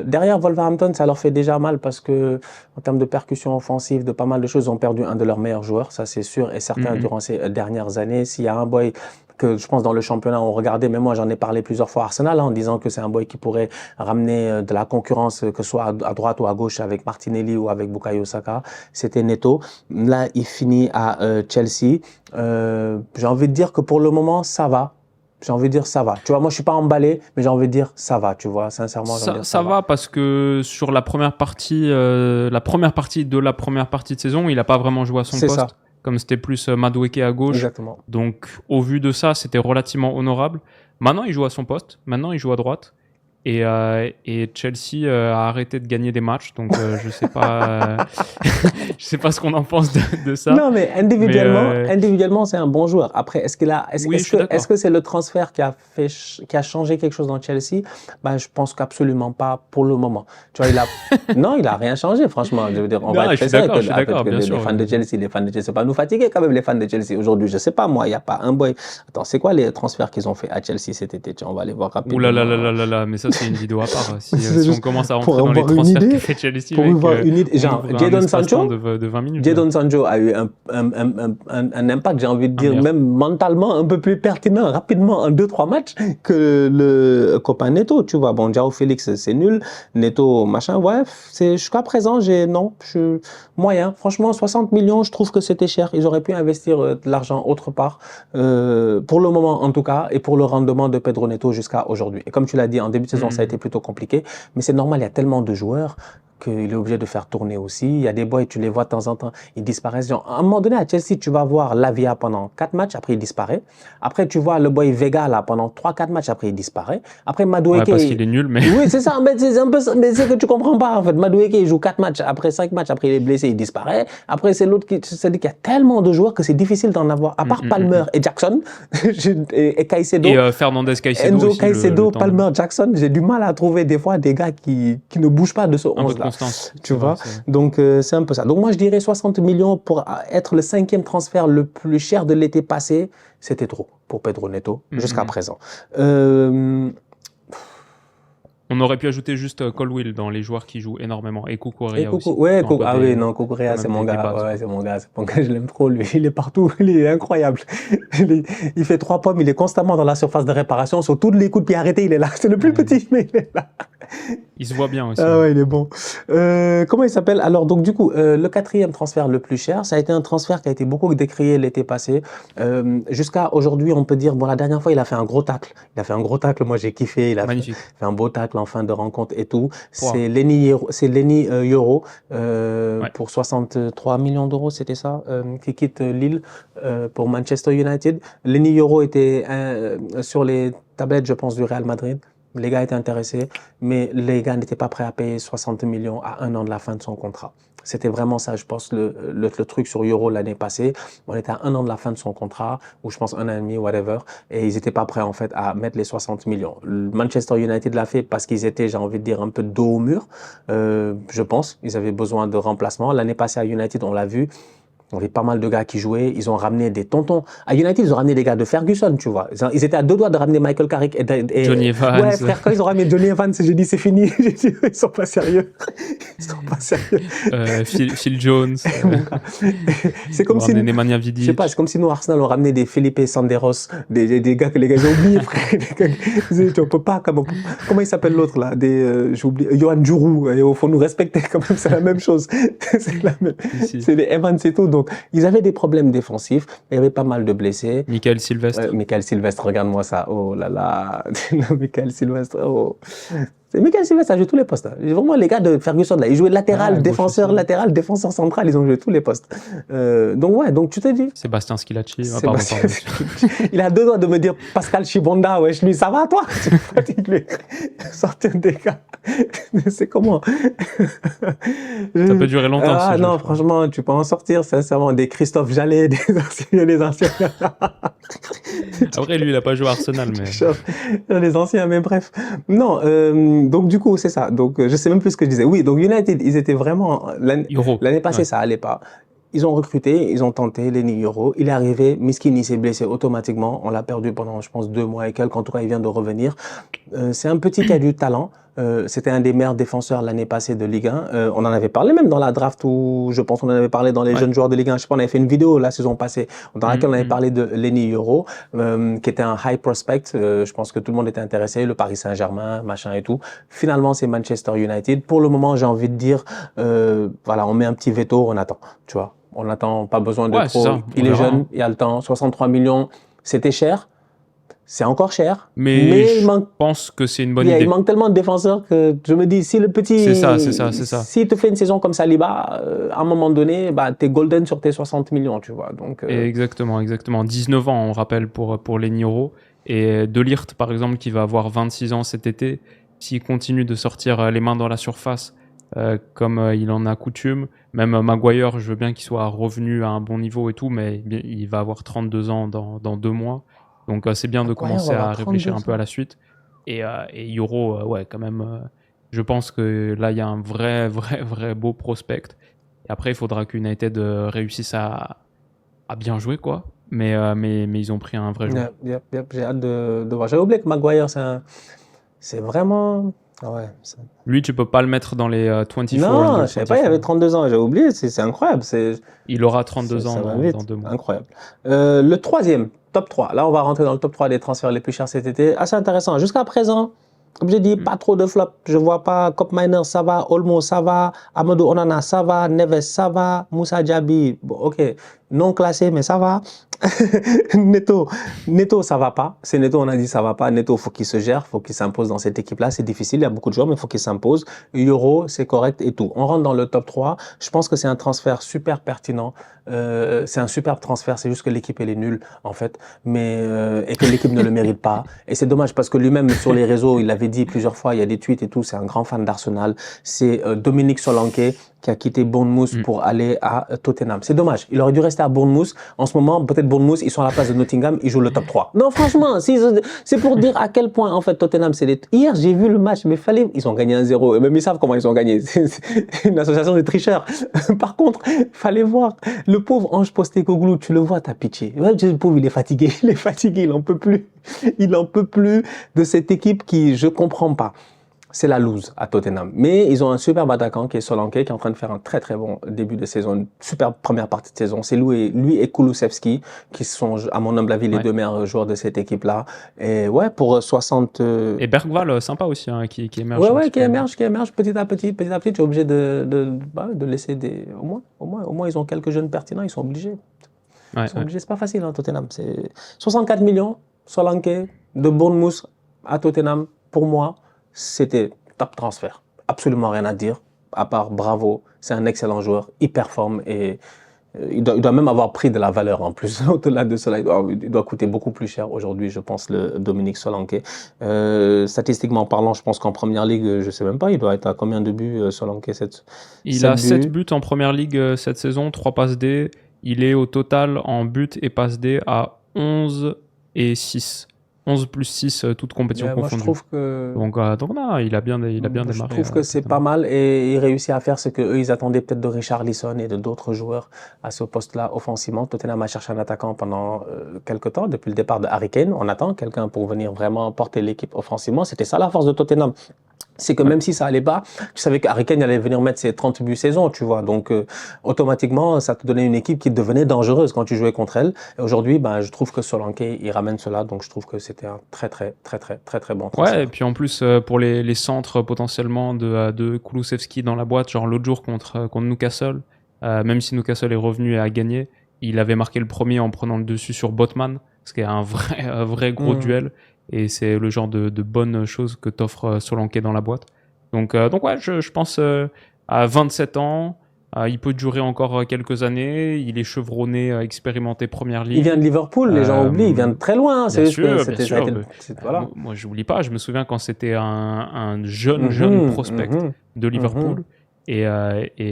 Derrière Wolverhampton, ça leur fait déjà mal parce que en termes de percussion offensive, de pas mal de choses, ils ont perdu un de leurs meilleurs joueurs, ça c'est sûr et certain durant ces dernières années. S'il y a un boy que je pense dans le championnat on regardait, mais moi j'en ai parlé plusieurs fois à Arsenal en disant que c'est un boy qui pourrait ramener de la concurrence, que ce soit à droite ou à gauche avec Martinelli ou avec Bukayo Saka, c'était Neto. Là, il finit à Chelsea. J'ai envie de dire que pour le moment, ça va. J'ai envie de dire ça va. Tu vois, moi je suis pas emballé, mais j'ai envie de dire ça va, tu vois, sincèrement. J'ai envie de dire, Ça va parce que sur la première partie de la première partie de saison, il a pas vraiment joué à son C'est poste. ça. Comme c'était plus Madueke à gauche. Exactement. Donc, au vu de ça, c'était relativement honorable. Maintenant, il joue à son poste. Maintenant, il joue à droite. Et Chelsea a arrêté de gagner des matchs. Donc, je sais pas, je sais pas ce qu'on en pense de ça. Non, mais individuellement, c'est un bon joueur. Après, est-ce que c'est le transfert qui a changé quelque chose dans Chelsea? Ben, je pense qu'absolument pas pour le moment. Tu vois, non, il a rien changé, franchement. Je veux dire, on va être très sérieux que les fans de Chelsea, c'est pas nous fatiguer quand même, les fans de Chelsea. Aujourd'hui, je sais pas, moi, il y a pas un boy. Attends, c'est quoi les transferts qu'ils ont fait à Chelsea cet été? Tiens, on va aller voir rapidement. Ouh là là là là là, mais ça, c'est une vidéo à part. Si on commence à rentrer dans les transferts qu'a fait Chelsea, pour voir une idée, genre Jadon Sancho, de 20 minutes. Jadon Sancho a eu un impact, j'ai envie de dire, même mentalement un peu plus pertinent rapidement en 2-3 matchs que le copain Neto, tu vois. Bon, João Félix, c'est nul. Neto, machin, ouais, jusqu'à présent, moyen. Franchement, 60 millions, je trouve que c'était cher. Ils auraient pu investir de l'argent autre part, pour le moment en tout cas, et pour le rendement de Pedro Neto jusqu'à aujourd'hui. Et comme tu l'as dit, en début de saison, ça a été plutôt compliqué, mais c'est normal, il y a tellement de joueurs qu'il est obligé de faire tourner aussi. Il y a des boys, tu les vois de temps en temps, ils disparaissent. Genre, à un moment donné, à Chelsea, tu vas voir Lavia pendant 4 matchs, après il disparaît. Après, tu vois le boy Vega là pendant 3-4 matchs, après il disparaît. Après, Madueke... Ouais, parce qu'il est nul, mais... Oui, c'est ça, mais c'est un peu ça, mais c'est que tu comprends pas, en fait. Madueke, il joue 4 matchs, après 5 matchs, après il est blessé, il disparaît. Après, c'est l'autre c'est-à-dire qu'il y a tellement de joueurs que c'est difficile d'en avoir, à part Palmer et Jackson, et Caicedo. Et Fernandez Caicedo Enzo aussi, Caicedo, Palmer, Jackson, j'ai du mal à trouver des fois des gars qui ne bougent pas de ce 11-là. Tu vois, donc c'est un peu ça. Donc moi je dirais 60 millions pour être le 5e transfert le plus cher de l'été passé, c'était trop pour Pedro Neto jusqu'à présent. On aurait pu ajouter juste Colwill dans les joueurs qui jouent énormément et Cucurella aussi. Ouais, Cucurella, c'est mon gars. Ouais, c'est mon gars. Je l'aime trop, lui. Il est partout. Il est incroyable. Il fait 3 pommes. Il est constamment dans la surface de réparation. Sur tous les coups de pied arrêtés, il est là. C'est le plus petit, mais il est là. Il se voit bien aussi. Ah ouais, il est bon. Comment il s'appelle? Alors, donc, du coup, le 4e transfert le plus cher, ça a été un transfert qui a été beaucoup décrié l'été passé. Jusqu'à aujourd'hui, on peut dire, bon, la dernière fois, il a fait un gros tacle. Moi, j'ai kiffé. Il a fait un beau tacle en fin de rencontre et tout. C'est Lenny Yoro, pour 63 millions d'euros, c'était ça, qui quitte Lille pour Manchester United. Lenny Yoro était sur les tablettes, je pense, du Real Madrid. Les gars étaient intéressés, mais les gars n'étaient pas prêts à payer 60 millions à 1 an de la fin de son contrat. C'était vraiment ça, je pense, le truc sur Euro l'année passée. On était à 1 an de la fin de son contrat, ou je pense 1 an et demi, whatever, et ils n'étaient pas prêts, en fait, à mettre les 60 millions. Manchester United l'a fait parce qu'ils étaient, j'ai envie de dire, un peu dos au mur, je pense. Ils avaient besoin de remplacement. L'année passée à United, on l'a vu. Il y avait pas mal de gars qui jouaient. Ils ont ramené des tontons. À United, ils ont ramené des gars de Ferguson, tu vois. Ils étaient à 2 doigts de ramener Michael Carrick et Johnny Evans. Ouais, frère, quand ils ont ramené Johnny Evans, j'ai dit c'est fini. J'ai dit, ils sont pas sérieux. Phil Jones. C'est comme si... Nemanja Vidic. Je sais pas, c'est comme si nous, Arsenal, on ramenait des Felipe Sanderos, des gars que les gars ont oubliés, frère. On peut pas, comment il s'appelle l'autre, là? J'ai oublié, Yohan Djourou. Il faut nous respecter quand même, c'est la même chose. C'est des Evans et tout. Donc, ils avaient des problèmes défensifs. Il y avait pas mal de blessés. Michael Sylvestre. Michael Sylvestre, regarde-moi ça. Oh là là. Michael Sylvestre. Oh. Michael Sylvestre a joué tous les postes. Hein. Vraiment, les gars de Ferguson, là, ils jouaient latéral, défenseur central, ils ont joué tous les postes. Donc, ouais, donc tu te dis. Sébastien Schilacci. Il a 2 doigts de me dire Pascal Chibonda, wesh, lui, ça va, toi? Tu me fatigues, lui. Sortir des gars. C'est comment? Ça peut durer longtemps. Ah non, franchement, tu peux en sortir, sincèrement. Des Christophe Jallet, des anciens. Après, lui, il n'a pas joué à Arsenal, mais. Les anciens, mais bref. Non, donc du coup, c'est ça. Donc, je sais même plus ce que je disais. Oui, donc United, ils étaient vraiment... L'année passée, ça allait pas. ils ont recruté, ils ont tenté Lenny Yoro. Il est arrivé, Miskin, il s'est blessé automatiquement. On l'a perdu pendant, je pense, 2 mois et quelques. En tout cas, il vient de revenir. C'est un petit qui a du talent. C'était un des meilleurs défenseurs l'année passée de Ligue 1. On en avait parlé même dans la draft où je pense qu'on en avait parlé dans les jeunes joueurs de Ligue 1. Je sais pas, on avait fait une vidéo la saison passée dans laquelle on avait parlé de Lenny Yoro, qui était un high prospect. Je pense que tout le monde était intéressé, le Paris Saint-Germain, machin et tout. Finalement, c'est Manchester United. Pour le moment, j'ai envie de dire, voilà, on met un petit veto, on attend, tu vois. On attend, pas besoin de trop. Il est jeune, il a le temps. 63 millions, c'était cher. C'est encore cher. Mais je pense que c'est une bonne idée. Il manque tellement de défenseurs que je me dis, si le petit. C'est ça. S'il te fait une saison comme Saliba, à un moment donné, bah, t'es golden sur tes 60 millions, tu vois. Donc, Exactement. 19 ans, on rappelle, pour Lenny Yoro. Et De Ligt, par exemple, qui va avoir 26 ans cet été, s'il continue de sortir les mains dans la surface, comme il en a coutume. Même Maguire, je veux bien qu'il soit revenu à un bon niveau et tout, mais il va avoir 32 ans dans 2 mois. Donc c'est bien de commencer à réfléchir un peu à la suite. Et Yoro, ouais, quand même, je pense que là, il y a un vrai beau prospect. Et après, il faudra qu'United réussisse à bien jouer, quoi. Mais ils ont pris un vrai joueur. J'ai hâte de voir. J'avais oublié que Maguire, c'est vraiment... Ouais, lui, tu peux pas le mettre dans les 24. Non, je savais pas, il avait 32 ans, j'ai oublié, c'est incroyable. Il aura 32 ans dans 2 mois. Incroyable. Le troisième, top 3. Là, on va rentrer dans le top 3 des transferts les plus chers cet été. Assez intéressant. Jusqu'à présent, comme j'ai dit, pas trop de flop. Je vois pas Cop Miner, ça va. Olmo, ça va. Amadou Onana, ça va. Neves, ça va. Moussa Diaby, bon, ok. Non classé, mais ça va. Neto, ça va pas. C'est Neto, on a dit ça va pas. Neto, faut qu'il se gère, faut qu'il s'impose dans cette équipe-là. C'est difficile, il y a beaucoup de joueurs, mais il faut qu'il s'impose. Euro, c'est correct et tout. On rentre dans le top 3. Je pense que c'est un transfert super pertinent. C'est un superbe transfert. C'est juste que l'équipe, elle est nulle, en fait. Et que l'équipe ne le mérite pas. Et c'est dommage parce que lui-même, sur les réseaux, il l'avait dit plusieurs fois, il y a des tweets et tout. C'est un grand fan d'Arsenal. C'est Dominique Solanke qui a quitté Bournemouth pour aller à Tottenham. C'est dommage. Il aurait dû rester à Bournemouth. En ce moment, peut-être Bournemouth, ils sont à la place de Nottingham, ils jouent le top 3. Non, franchement, c'est pour dire à quel point, en fait, Tottenham, Hier, j'ai vu le match, mais ils ont gagné 1-0. Et même ils savent comment ils ont gagné. C'est une association de tricheurs. Par contre, fallait voir. Le pauvre Ange Postecoglou, tu le vois, t'as pitié. Ouais, le pauvre, il est fatigué. Il en peut plus. Il en peut plus de cette équipe qui, je comprends pas. C'est la loose à Tottenham. Mais ils ont un superbe attaquant qui est Solanke, qui est en train de faire un très bon début de saison, une superbe première partie de saison. C'est lui et Kulusevski qui sont, à mon humble avis, les deux meilleurs joueurs de cette équipe-là. Et ouais, pour 60... Et Bergvall, sympa aussi, hein, qui émerge. Ouais, qui émerge petit à petit. Tu es obligé de laisser des... Au moins, ils ont quelques jeunes pertinents, ils sont obligés. C'est pas facile, hein, Tottenham. C'est 64 millions, Solanke, de Bournemouth à Tottenham, pour moi. C'était top transfert. Absolument rien à dire, à part bravo. C'est un excellent joueur, il performe et il doit même avoir pris de la valeur en plus. Au-delà de cela, il doit coûter beaucoup plus cher aujourd'hui, je pense, le Dominique Solanke. Statistiquement parlant, je pense qu'en première ligue, je sais même pas, il doit être à combien de buts, Solanke? Il a 7 buts en première ligue cette saison, 3 passes D. Il est au total en buts et passes D à 11 et 6. 11 plus 6, toutes compétitions confondues. Moi, je trouve que... Donc non, il a bien démarré. Je trouve que c'est pas mal et il réussit à faire ce qu'eux, ils attendaient peut-être de Richarlison et de d'autres joueurs à ce poste-là offensivement. Tottenham a cherché un attaquant pendant quelques temps, depuis le départ de Harry Kane. On attend quelqu'un pour venir vraiment porter l'équipe offensivement. C'était ça la force de Tottenham. C'est que même si ça allait pas, tu savais qu'Harry Kane allait venir mettre ses 30 buts saison, tu vois. Donc, automatiquement, ça te donnait une équipe qui devenait dangereuse quand tu jouais contre elle. Et aujourd'hui, je trouve que Solanke, il ramène cela. Donc, je trouve que c'était un très bon transfert. Ouais, et puis en plus, pour les centres potentiellement de Kulusevski dans la boîte, genre l'autre jour contre Newcastle, même si Newcastle est revenu et a gagné, il avait marqué le premier en prenant le dessus sur Botman, ce qui est un vrai gros duel. Et c'est le genre de bonnes choses que t'offre Solanke dans la boîte. Donc ouais, je pense à 27 ans, il peut durer encore quelques années. Il est chevronné, expérimenté première ligue. Il vient de Liverpool, les gens oublient. Il vient de très loin. Bien sûr. Voilà. Moi, j'oublie pas. Je me souviens quand c'était un jeune prospect de Liverpool. Et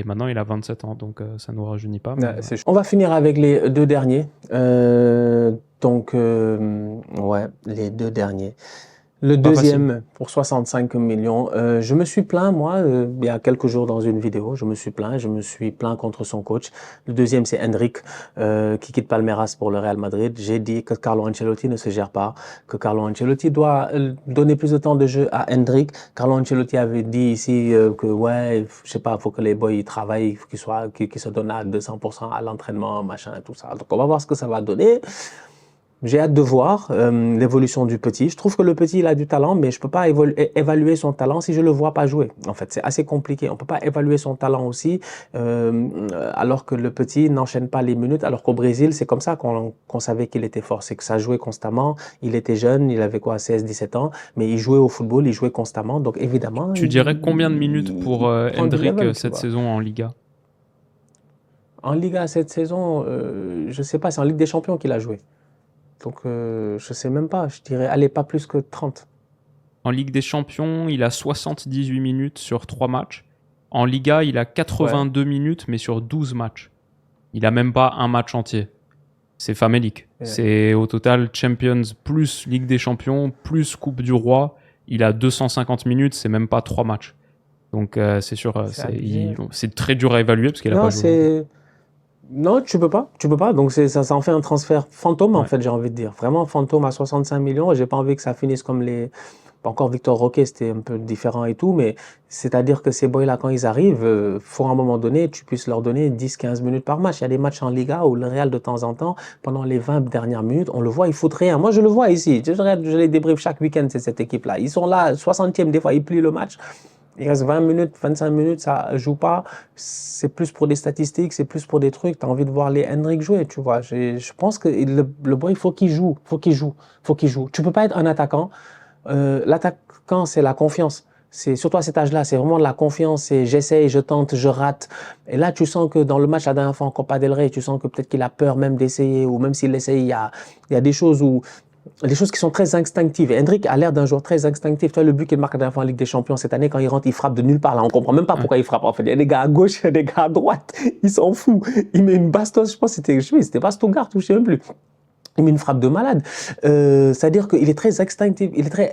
maintenant, il a 27 ans, donc ça ne nous rajeunit pas. Mais... On va finir avec les deux derniers. Les deux derniers. Le Pas facile. deuxième pour 65 millions. Je me suis plaint, moi, il y a quelques jours dans une vidéo, je me suis plaint contre son coach. Le deuxième, c'est Endrick, qui quitte Palmeiras pour le Real Madrid. J'ai dit que Carlo Ancelotti ne se gère pas, que Carlo Ancelotti doit donner plus de temps de jeu à Endrick. Carlo Ancelotti avait dit ici que, ouais, je sais pas, faut que les boys ils travaillent, qu'ils se donnent à 200% à l'entraînement, machin, tout ça. Donc, on va voir ce que ça va donner. J'ai hâte de voir l'évolution du petit. Je trouve que le petit, il a du talent, mais je peux pas évaluer son talent si je le vois pas jouer. En fait, c'est assez compliqué. On peut pas évaluer son talent aussi alors que le petit n'enchaîne pas les minutes. Alors qu'au Brésil, c'est comme ça qu'on savait qu'il était fort. C'est que ça jouait constamment. Il était jeune, il avait quoi, 16, 17 ans, mais il jouait au football, il jouait constamment. Donc évidemment, Tu dirais combien de minutes pour il prend du Hendrik level, tu cette vois. saison en Liga? En Liga cette saison, je sais pas, c'est en Ligue des Champions qu'il a joué. Donc, je sais même pas. Je dirais, allez, pas plus que 30. En Ligue des Champions, il a 78 minutes sur 3 matchs. En Liga, il a Ouais. 82 minutes, mais sur 12 matchs. Il a même pas un match entier. C'est famélique. Ouais. C'est au total Champions plus Ligue des Champions plus Coupe du Roi. Il a 250 minutes, c'est même pas 3 matchs. Donc c'est sûr, C'est abusé. c'est très dur à évaluer parce qu'il a pas Non, joué encore. c'est. Non, tu peux pas. Tu peux pas. Donc, ça en fait un transfert fantôme, en Ouais. fait, j'ai envie de dire. Vraiment fantôme à 65 millions. J'ai pas envie que ça finisse comme les. Encore Victor Roque, c'était un peu différent et tout, mais c'est-à-dire que ces boys-là, quand ils arrivent, faut à un moment donné, tu puisses leur donner 10-15 minutes par match. Il y a des matchs en Liga où le Real, de temps en temps, pendant les 20 dernières minutes, on le voit, ils foutent rien. Moi, je le vois ici. Je les débriefe chaque week-end, c'est cette équipe-là. Ils sont là, 60e, des fois, ils plient le match. Il reste 20 minutes, 25 minutes, ça joue pas. C'est plus pour des statistiques, c'est plus pour des trucs. Tu as envie de voir les Hendrick jouer, tu vois. Je pense que le boy, il faut qu'il joue. Faut qu'il joue. Faut qu'il joue. Tu peux pas être un attaquant. L'attaquant, c'est la confiance. C'est surtout à cet âge-là, c'est vraiment de la confiance. C'est j'essaye, je tente, je rate. Et là, tu sens que dans le match la dernière fois en Copa del Rey, tu sens que peut-être qu'il a peur même d'essayer, ou même s'il essaye, il y a des choses qui sont très instinctives. Et Hendrick a l'air d'un joueur très instinctif. Tu vois, le but qu'il marque la dernière fois en Ligue des Champions cette année, quand il rentre, il frappe de nulle part. Là, on comprend même pas Ouais. pourquoi il frappe. En fait, il y a des gars à gauche, il y a des gars à droite. Il s'en fout. Il met une bastos, je pense que c'était pas Stuttgart ou je sais même plus. Il met une frappe de malade. C'est-à-dire qu'il est très instinctif. Il est très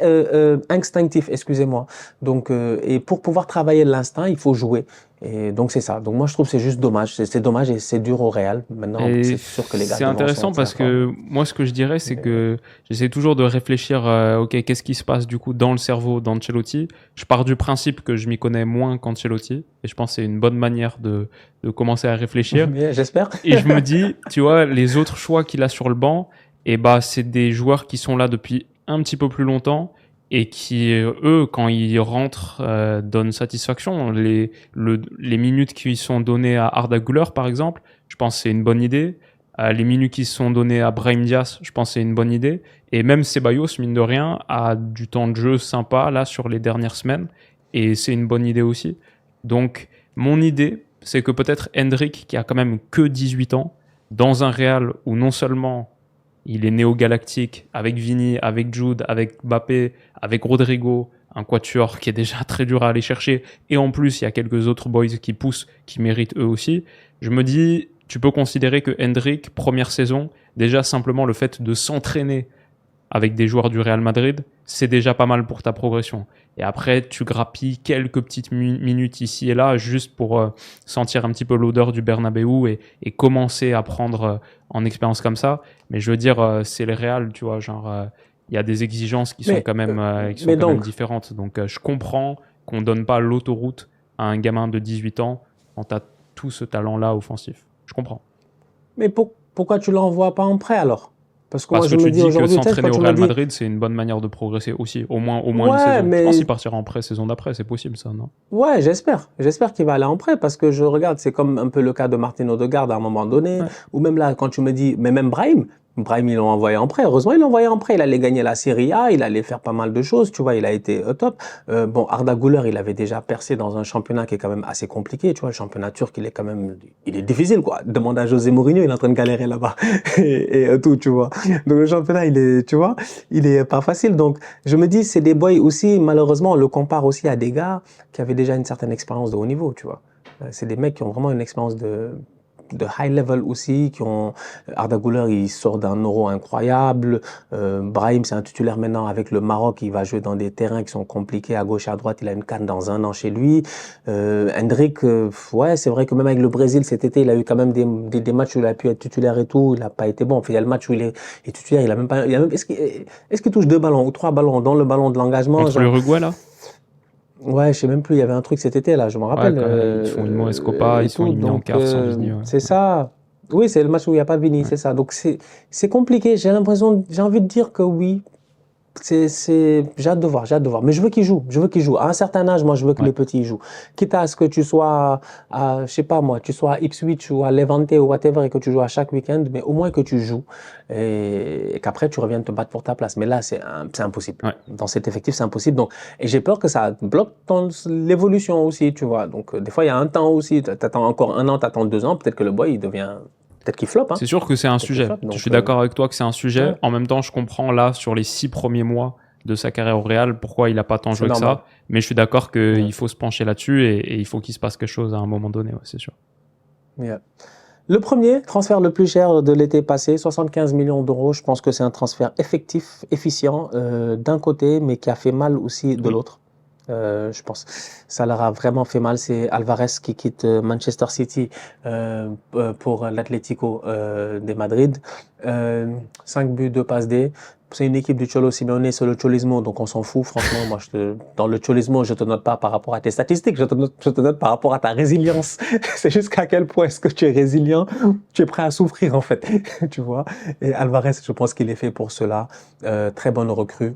instinctif, excusez-moi. Donc, et pour pouvoir travailler l'instinct, il faut jouer. Et donc c'est ça. Donc moi je trouve que c'est juste dommage. C'est dommage et c'est dur au Real. Maintenant Et c'est sûr que les gars c'est devant sont intéressant très parce forts. que moi, ce que je dirais, c'est Mais que j'essaie toujours de réfléchir, ok, qu'est-ce qui se passe du coup dans le cerveau d'Ancelotti. Je pars du principe que je m'y connais moins qu'Ancelotti et je pense que c'est une bonne manière de commencer à réfléchir. bien, j'espère. Et je me dis, tu vois, les autres choix qu'il a sur le banc, et bah, c'est des joueurs qui sont là depuis un petit peu plus longtemps et qui, eux, quand ils rentrent, donnent satisfaction. Les minutes qui sont données à Arda Güler, par exemple, je pense que c'est une bonne idée. Les minutes qui sont données à Brahim Diaz, je pense que c'est une bonne idée. Et même Ceballos, mine de rien, a du temps de jeu sympa là sur les dernières semaines. Et c'est une bonne idée aussi. Donc, mon idée, c'est que peut-être Hendrick, qui a quand même que 18 ans, dans un Real où non seulement il est néo-galactique, avec Vini, avec Jude, avec Mbappé, avec Rodrigo, un quatuor qui est déjà très dur à aller chercher, et en plus il y a quelques autres boys qui poussent, qui méritent eux aussi, je me dis, tu peux considérer que Hendrick, première saison, déjà simplement le fait de s'entraîner avec des joueurs du Real Madrid, c'est déjà pas mal pour ta progression. Et après, tu grappilles quelques petites minutes ici et là, juste pour sentir un petit peu l'odeur du Bernabeu et commencer à prendre en expérience comme ça. Mais je veux dire, c'est le Real, tu vois, genre, il y a des exigences Mais, qui sont mais quand même donc, différentes. Donc, je comprends qu'on donne pas l'autoroute à un gamin de 18 ans quand tu as tout ce talent-là offensif. Je comprends. pourquoi tu l'envoies pas en prêt alors? Parce que moi Parce que je me tu dis dis que aujourd'hui, tu sais, s'entraîner quand au tu me Real dis, Madrid, c'est une bonne manière de progresser aussi. Au moins une ouais, saison. Je pense mais qu'il partira en prêt saison d'après. C'est possible, ça, non? ouais, j'espère. J'espère qu'il va aller en prêt parce que je regarde, c'est comme un peu le cas de Martin Odegaard à un moment donné, Ouais. ou même là, quand tu me dis, mais même Brahim, ils l'ont envoyé en prêt. Heureusement, ils l'ont envoyé en prêt. Il allait gagner la Serie A, il allait faire pas mal de choses, tu vois, il a été au top. Bon, Arda Güler, il avait déjà percé dans un championnat qui est quand même assez compliqué, tu vois, le championnat turc, il est difficile, quoi. Demande à José Mourinho, il est en train de galérer là-bas. Et tout, tu vois. Donc le championnat, tu vois, il est pas facile. Donc, je me dis, c'est des boys aussi, malheureusement, on le compare aussi à des gars qui avaient déjà une certaine expérience de haut niveau, tu vois. C'est des mecs qui ont vraiment une expérience de high level aussi, qui ont Arda Güler, il sort d'un Euro incroyable. Brahim, c'est un titulaire maintenant avec le Maroc, il va jouer dans des terrains qui sont compliqués à gauche, à droite. Il a une CAN dans 1 an chez lui. Hendrick, ouais, c'est vrai que même avec le Brésil cet été, il a eu quand même des matchs où il a pu être titulaire et tout. Il n'a pas été bon. Enfin, il y a le match où il est titulaire, il a même pas. Est-ce qu'il touche 2 ballons ou 3 ballons dans le ballon de l'engagement? Contre l'Uruguay, là? Ouais, je sais même plus, il y avait un truc cet été là, je me rappelle. Ouais, ils font une mauvaise copa, ils sont éliminés en quart sans Vini. Ouais. C'est ça. Oui, c'est le match où il n'y a pas Vini, c'est ça. Donc c'est compliqué. J'ai envie de dire que oui. J'ai hâte de voir. Mais je veux qu'il joue. À un certain âge, moi, je veux que les petits jouent. Quitte à ce que tu sois je sais pas moi, tu sois à Ipswich ou à Levante ou whatever et que tu joues à chaque week-end, mais au moins que tu joues et qu'après tu reviennes te battre pour ta place. Mais là, c'est impossible. Ouais. Dans cet effectif, c'est impossible. Donc, et j'ai peur que ça bloque dans l'évolution aussi, tu vois. Donc, des fois, il y a un temps aussi. T'attends encore 1 an, t'attends 2 ans. Peut-être que le boy, il devient. Peut-être qu'il floppe. Hein. C'est sûr que c'est un sujet. Je suis d'accord avec toi que c'est un sujet. Ouais. En même temps, je comprends là, sur les 6 premiers mois de sa carrière au Real, pourquoi il n'a pas tant joué que ça. Mais je suis d'accord qu'il faut se pencher là-dessus et il faut qu'il se passe quelque chose à un moment donné, c'est sûr. Yeah. Le premier transfert le plus cher de l'été passé, 75 millions d'euros. Je pense que c'est un transfert effectif, efficient d'un côté, mais qui a fait mal aussi de l'autre. Je pense ça leur a vraiment fait mal. C'est Alvarez qui quitte Manchester City pour l'Atlético de Madrid. 5 buts, 2 passes D. C'est une équipe du Cholo Simeone, c'est le cholismo, donc on s'en fout. Franchement, moi, dans le cholismo, je te note pas par rapport à tes statistiques, je te note par rapport à ta résilience. C'est jusqu'à quel point est-ce que tu es résilient, tu es prêt à souffrir en fait, tu vois. Et Alvarez, je pense qu'il est fait pour cela. Très bonne recrue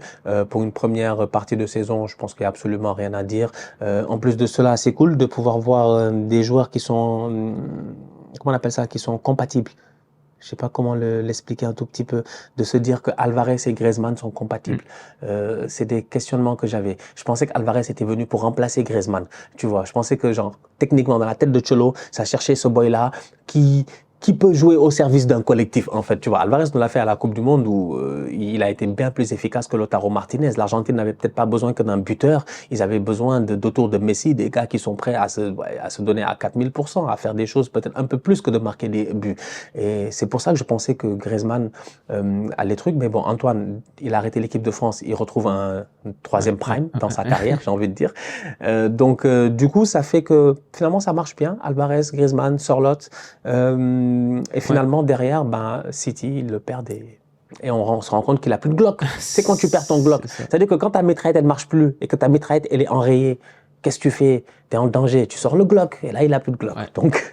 pour une première partie de saison. Je pense qu'il y a absolument rien à dire. En plus de cela, c'est cool de pouvoir voir des joueurs qui sont, comment on appelle ça, qui sont compatibles. Je sais pas comment l'expliquer un tout petit peu, de se dire que Alvarez et Griezmann sont compatibles. C'est des questionnements que j'avais. Je pensais qu'Alvarez était venu pour remplacer Griezmann. Tu vois, je pensais que genre techniquement dans la tête de Cholo, ça cherchait ce boy-là qui peut jouer au service d'un collectif, en fait. Tu vois, Alvarez nous l'a fait à la Coupe du Monde où il a été bien plus efficace que Lautaro Martinez. L'Argentine n'avait peut-être pas besoin que d'un buteur. Ils avaient besoin d'autour de Messi, des gars qui sont prêts à se donner à 4000%, à faire des choses peut-être un peu plus que de marquer des buts. Et c'est pour ça que je pensais que Griezmann a les trucs. Mais bon, Antoine, il a arrêté l'équipe de France. Il retrouve un 3e prime dans sa carrière, j'ai envie de dire. Donc, du coup, ça fait que finalement, ça marche bien. Alvarez, Griezmann, Sorloth. Et finalement, derrière, City, il le perd et on se rend compte qu'il a plus de Glock. C'est quand tu perds ton Glock. C'est-à-dire que quand ta mitraillette, elle marche plus et que ta mitraillette, elle est enrayée, qu'est-ce que tu fais? T'es en danger. Tu sors le Glock et là, il a plus de Glock. Ouais. Donc,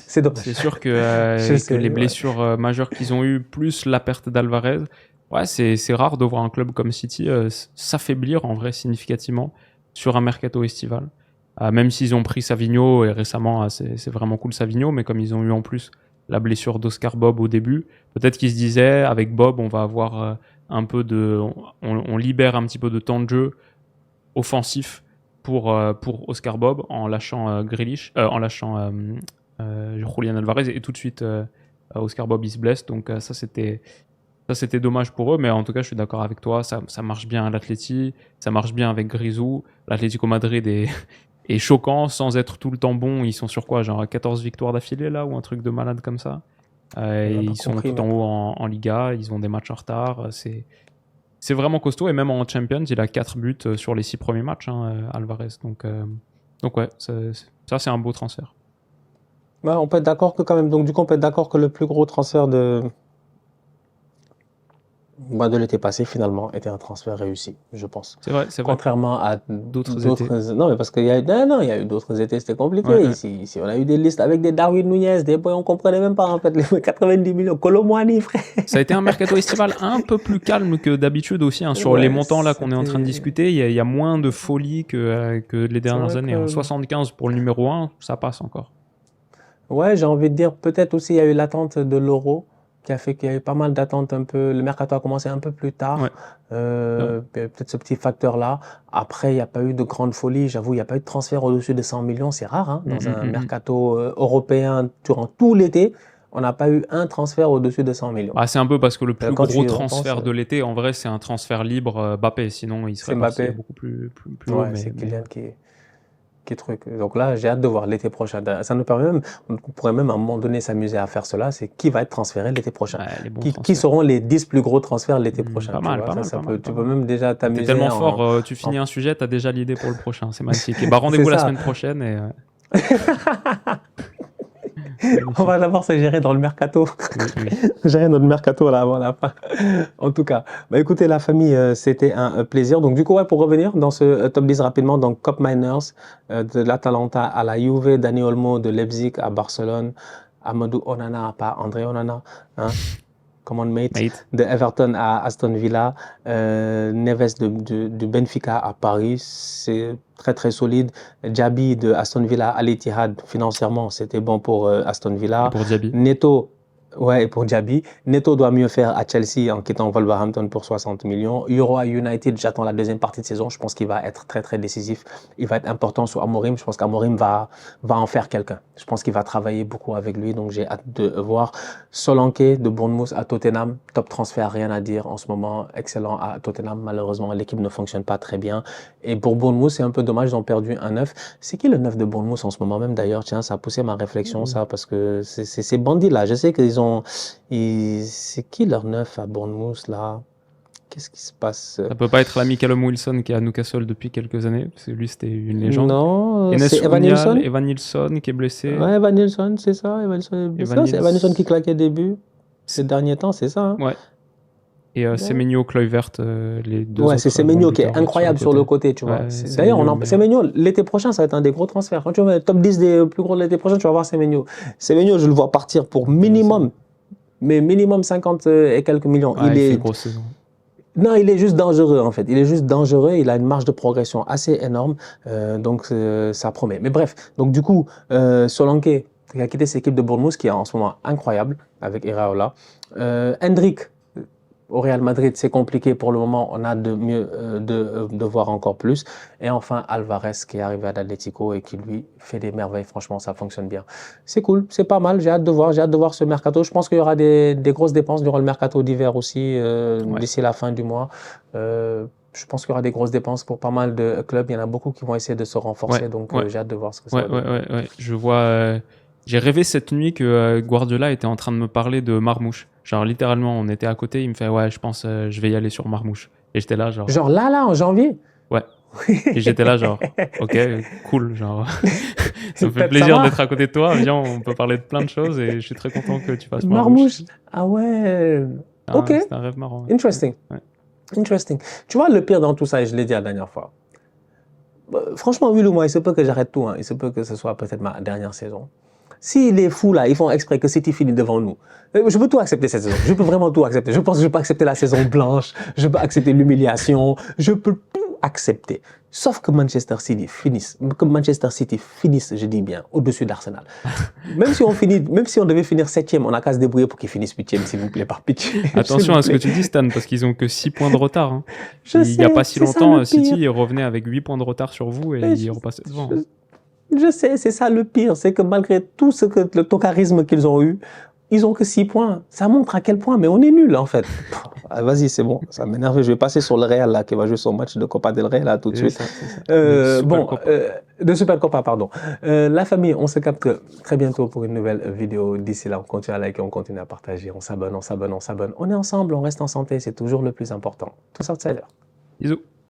c'est dommage. C'est sûr que les blessures majeures qu'ils ont eues, plus la perte d'Alvarez, c'est rare de voir un club comme City s'affaiblir en vrai significativement sur un mercato estival. Même s'ils ont pris Savigno, et récemment, c'est vraiment cool Savigno, mais comme ils ont eu en plus la blessure d'Oscar Bob au début, peut-être qu'ils se disaient, avec Bob, on va avoir un peu on libère un petit peu de temps de jeu offensif pour Oscar Bob en lâchant Grealish, en lâchant Julián Alvarez, et tout de suite Oscar Bob il se blesse, donc ça c'était dommage pour eux, mais en tout cas je suis d'accord avec toi, ça marche bien à l'Atleti, ça marche bien avec Grisou, l'Atlético Madrid est choquant sans être tout le temps bon. Ils sont sur quoi, genre 14 victoires d'affilée là, ou un truc de malade comme ça. Ils sont tout en haut en Liga, ils ont des matchs en retard, c'est vraiment costaud, et même en Champions il a 4 buts sur les 6 premiers matchs, Alvarez, donc ouais, ça c'est un beau transfert. On peut être d'accord que quand même, donc du coup on peut être d'accord que le plus gros transfert de l'été passé, finalement, était un transfert réussi, je pense. C'est vrai. Contrairement à d'autres étés. Non, mais parce qu'il y a eu d'autres étés, c'était compliqué. Ici, on a eu des listes avec des Darwin Nunez, des boys, on comprenait même pas, en fait, les 90 millions. Colomboani, frère. Ça a été un mercato estival un peu plus calme que d'habitude aussi, sur les montants là qu'on est en train de discuter. Il y a moins de folie que les dernières années. 75 pour le numéro 1, ça passe encore. Ouais, j'ai envie de dire, peut-être aussi, il y a eu l'attente de l'Euro, qui a fait qu'il y a eu pas mal d'attentes un peu. Le mercato a commencé un peu plus tard. Peut-être ce petit facteur-là. Après, il n'y a pas eu de grande folie. J'avoue, il n'y a pas eu de transfert au-dessus de 100 millions. C'est rare, dans un mercato européen durant tout l'été. On n'a pas eu un transfert au-dessus de 100 millions. C'est un peu parce que le plus gros transfert de l'été, en vrai, c'est un transfert libre Mbappé. Sinon, il serait parti beaucoup plus haut. C'est Kylian qui truc. Donc là, j'ai hâte de voir l'été prochain. Ça nous permet même, on pourrait même à un moment donné s'amuser à faire cela, c'est qui va être transféré l'été prochain. Ouais, les bons Qui transferts. seront les 10 plus gros transferts l'été prochain. Pas Tu mal, vois, pas mal, ça pas peut, mal, tu pas peux mal. même déjà T'es t'amuser tellement en, fort, tu finis un sujet, t'as déjà l'idée pour le prochain. C'est magnifique. Et bah rendez-vous c'est la ça. semaine prochaine et On va magnifique. d'abord se gérer dans le mercato. Oui, oui. Gérer notre mercato là avant la fin. En tout cas, bah écoutez la famille, c'était un plaisir. Donc du coup, ouais, pour revenir dans ce top 10 rapidement, donc Cop Miners, de l'Atalanta à la Juve, Dani Olmo de Leipzig à Barcelone, Amadou Onana, pas André Onana, hein, come on mate, Mate. de Everton à Aston Villa, Neves du Benfica à Paris, c'est très très solide. Diaby de Aston Villa à l'Etihad, financièrement, c'était bon pour Aston Et Villa. pour Diaby. Neto, ouais, et pour Diaby. Neto doit mieux faire à Chelsea en quittant Wolverhampton pour 60 millions. Euro à United, j'attends la deuxième partie de saison. Je pense qu'il va être très très décisif. Il va être important sur Amorim. Je pense qu'Amorim va en faire quelqu'un. Je pense qu'il va travailler beaucoup avec lui, donc j'ai hâte de voir. Solanke de Bournemouth à Tottenham, top transfert, rien à dire en ce moment. Excellent à Tottenham. Malheureusement, l'équipe ne fonctionne pas très bien. Et pour Bournemouth, c'est un peu dommage, ils ont perdu un neuf. C'est qui le neuf de Bournemouth en ce moment même d'ailleurs? Tiens, ça a poussé ma réflexion, ça, parce que c'est ces bandits-là. Je sais qu'ils ont. C'est qui leur neuf à Bournemouth là? Qu'est-ce qui se passe? Ça peut pas être l'ami Callum Wilson qui est à Newcastle depuis quelques années, parce que lui c'était une légende. Non, Enes c'est Evan Ounial, Nilsson? Evan Nilsson qui est blessé. Ouais, Evan Nilsson, c'est ça. Evan Nilsson est blessé. Evan C'est Evan Nilsson qui Nils- claquait des buts ces derniers temps, c'est ça, hein? Ouais. Et Ouais. Semenyo, Kluivert, les deux Ouais, autres c'est bons Semenyo qui est buteurs incroyable sur le côté, tu vois. Ouais, D'ailleurs, Semenyo, le meilleur. Semenyo, l'été prochain, ça va être un des gros transferts. Quand tu vas top 10 des plus gros de l'été prochain, tu vas voir Semenyo. Semenyo, je le vois partir pour minimum, mais minimum 50 et quelques millions. Ouais, il fait une grosse saison. Non, il est juste dangereux en fait. Il est juste dangereux. Il a une marge de progression assez énorme. Donc ça promet. Mais bref, donc du coup, Solanke qui a quitté cette équipe de Bournemouth qui est en ce moment incroyable avec Iraola. Hendrick au Real Madrid, c'est compliqué pour le moment. On a de mieux de voir encore plus. Et enfin, Alvarez qui est arrivé à l'Atlético et qui lui fait des merveilles. Franchement, ça fonctionne bien. C'est cool, c'est pas mal. J'ai hâte de voir. J'ai hâte de voir ce mercato. Je pense qu'il y aura des grosses dépenses durant le mercato d'hiver aussi, d'ici la fin du mois. Je pense qu'il y aura des grosses dépenses pour pas mal de clubs. Il y en a beaucoup qui vont essayer de se renforcer. Donc, j'ai hâte de voir ce que ça va donner. Ouais. Je vois. J'ai rêvé cette nuit que Guardiola était en train de me parler de Marmouche. Genre littéralement, on était à côté, il me fait ouais, je pense je vais y aller sur Marmouche. Et j'étais là genre. Genre là, en janvier. Ouais. Et j'étais là genre ok, cool, genre ça me fait plaisir d'être à côté de toi. Viens, on peut parler de plein de choses et je suis très content que tu fasses Marmouche. Ah ouais. Ok. C'est un rêve marrant. Ouais. Interesting. Ouais. Interesting. Tu vois, le pire dans tout ça, et je l'ai dit la dernière fois. Franchement, oui ou moi, il se peut que j'arrête tout. Hein. Il se peut que ce soit peut-être ma dernière saison. Si les fous là, ils font exprès que City finit devant nous, je peux tout accepter cette saison. Je peux vraiment tout accepter. Je pense que je peux accepter la saison blanche. Je peux accepter l'humiliation. Je peux tout accepter. Sauf que Manchester City finisse, je dis bien, au-dessus d'Arsenal. Même si on devait finir 7e, on n'a qu'à se débrouiller pour qu'ils finissent 8e, s'il vous plaît, par pitié. Attention à ce que tu dis, Stan, parce qu'ils ont que 6 points de retard. Hein. Il n'y a pas si c'est longtemps, ça, City revenait avec 8 points de retard sur vous et ils repassaient devant. Je sais, c'est ça le pire, c'est que malgré tout le tocarisme qu'ils ont eu, ils ont que 6 points. Ça montre à quel point, mais on est nuls en fait. Vas-y, c'est bon, ça m'énerve. Je vais passer sur le Real là, qui va jouer son match de Copa del Rey là tout de suite. De Super Copa, pardon. La famille, on se capte très bientôt pour une nouvelle vidéo. D'ici là, on continue à liker, on continue à partager, on s'abonne. On est ensemble, on reste en santé, c'est toujours le plus important. Tous outsiders. Bisous.